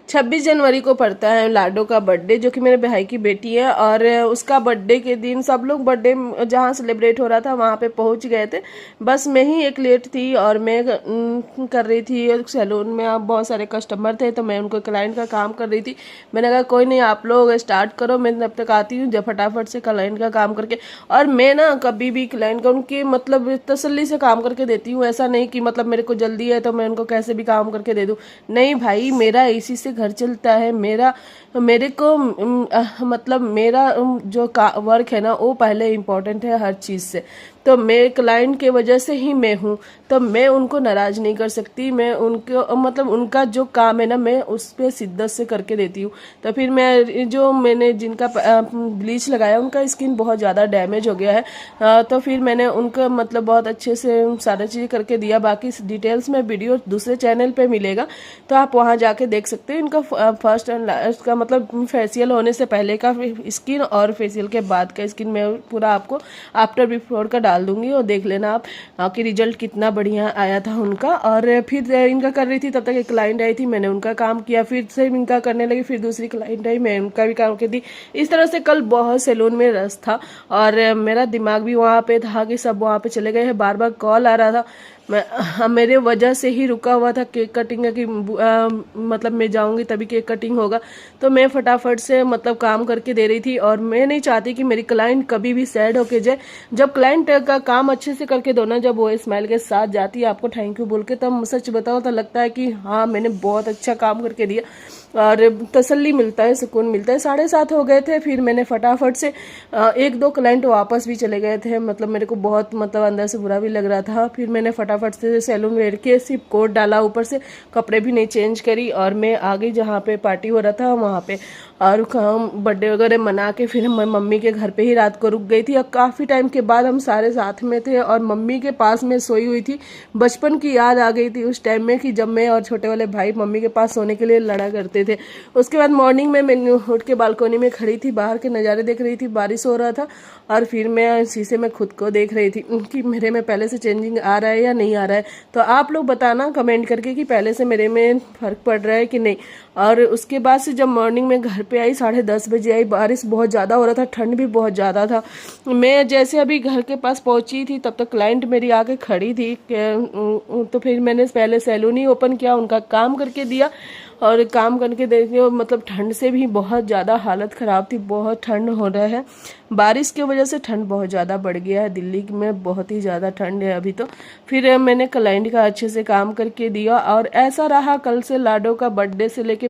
26 जनवरी को पड़ता है लाडो का बर्थडे, जो कि मेरे भाई की बेटी है। और उसका बर्थडे के दिन सब लोग बर्थडे जहाँ सेलिब्रेट हो रहा था वहाँ पे पहुँच गए थे। बस मैं ही एक लेट थी और मैं कर रही थी सैलून में। अब बहुत सारे कस्टमर थे तो मैं उनको क्लाइंट का काम कर रही थी। मैंने कहा कोई नहीं, आप लोग स्टार्ट करो, मैं तब तक आती हूँ जब फटाफट से क्लाइंट का काम करके। और मैं ना कभी भी क्लाइंट का उनकी मतलब तसल्ली से काम करके देती हूँ। ऐसा नहीं कि मतलब मेरे को जल्दी है तो मैं उनको कैसे भी काम करके दे दूँ। नहीं भाई, मेरा इसी से घर चलता है। मेरे को मतलब मेरा जो वर्क है ना वो पहले इम्पोर्टेंट है हर चीज़ से। तो मैं क्लाइंट के वजह से ही मैं हूँ, तो मैं उनको नाराज़ नहीं कर सकती। मैं उनको मतलब उनका जो काम है ना मैं उस पर शिद्दत से करके देती हूँ। तो फिर मैंने जिनका ब्लीच लगाया उनका स्किन बहुत ज़्यादा डैमेज हो गया है। तो फिर मैंने उनका मतलब बहुत अच्छे से सारी चीज़ें करके दिया। बाकी डिटेल्स में वीडियो दूसरे चैनल पे मिलेगा, तो आप वहाँ जाके देख सकते हैं। इनका फर्स्ट एंड लास्ट का मतलब फेशियल होने से पहले का स्किन और फेशियल के बाद का स्किन मैं पूरा आपको आफ्टर बिफोर का डाल दूंगी, और देख लेना आप कि रिजल्ट कितना बढ़िया आया था उनका। और फिर इनका कर रही थी तब तक एक क्लाइंट आई थी, मैंने उनका काम किया, फिर से इनका करने लगी, फिर दूसरी क्लाइंट आई, मैं उनका भी काम की थी। इस तरह से कल बहुत सैलून में रश था और मेरा दिमाग भी वहाँ पे था कि सब वहाँ पे चले गए हैं। बार बार कॉल आ रहा था, मेरे वजह से ही रुका हुआ था केक कटिंग का कि मतलब मैं जाऊंगी तभी केक कटिंग होगा। तो मैं फटाफट से मतलब काम करके दे रही थी, और मैं नहीं चाहती कि मेरी क्लाइंट कभी भी सैड होके जाए। जब क्लाइंट का काम अच्छे से करके दो ना, जब वो स्माइल के साथ जाती है आपको थैंक यू बोल के, तब सच बताओ तो लगता है कि हाँ मैंने बहुत अच्छा काम करके दिया और तसल्ली मिलता है, सुकून मिलता है। 7:30 हो गए थे, फिर मैंने फटाफट से एक दो क्लाइंट वापस भी चले गए थे। मतलब मेरे को बहुत मतलब अंदर से बुरा भी लग रहा था। फिर मैंने फटाफट से सैलून वेयर के सिर्फ कोट डाला, ऊपर से कपड़े भी नहीं चेंज करी, और मैं आ गई जहाँ पे पार्टी हो रहा था वहाँ पे। और बर्थडे वगैरह मना के फिर मैं मम्मी के घर पे ही रात को रुक गई थी। और काफ़ी टाइम के बाद हम सारे साथ में थे और मम्मी के पास में सोई हुई थी। बचपन की याद आ गई थी उस टाइम में कि जब मैं और छोटे वाले भाई मम्मी के पास सोने के लिए लड़ा करते थे। उसके बाद मॉर्निंग में मैं उठ के बालकोनी में खड़ी थी, बाहर के नज़ारे देख रही थी, बारिश हो रहा था। और फिर मैं शीशे में खुद को देख रही थी कि मेरे में पहले से चेंजिंग आ रहा है या नहीं आ रहा है। तो आप लोग बताना कमेंट करके कि पहले से मेरे में फ़र्क पड़ रहा है कि नहीं। और उसके बाद से जब मॉर्निंग में घर पे आई 10:30 बजे आई, बारिश बहुत ज़्यादा हो रहा था, ठंड भी बहुत ज़्यादा था। मैं जैसे अभी घर के पास पहुंची थी तब तक क्लाइंट मेरी आके खड़ी थी। तो फिर मैंने पहले सैलून ही ओपन किया, उनका काम करके दिया। और काम करके देखिए मतलब ठंड से भी बहुत ज़्यादा हालत ख़राब थी, बहुत ठंड हो रहा है। बारिश की वजह से ठंड बहुत ज़्यादा बढ़ गया है, दिल्ली में बहुत ही ज़्यादा ठंड है अभी तो। फिर मैंने क्लाइंट का अच्छे से काम करके दिया, और ऐसा रहा कल से लाडो का बर्थडे से लेके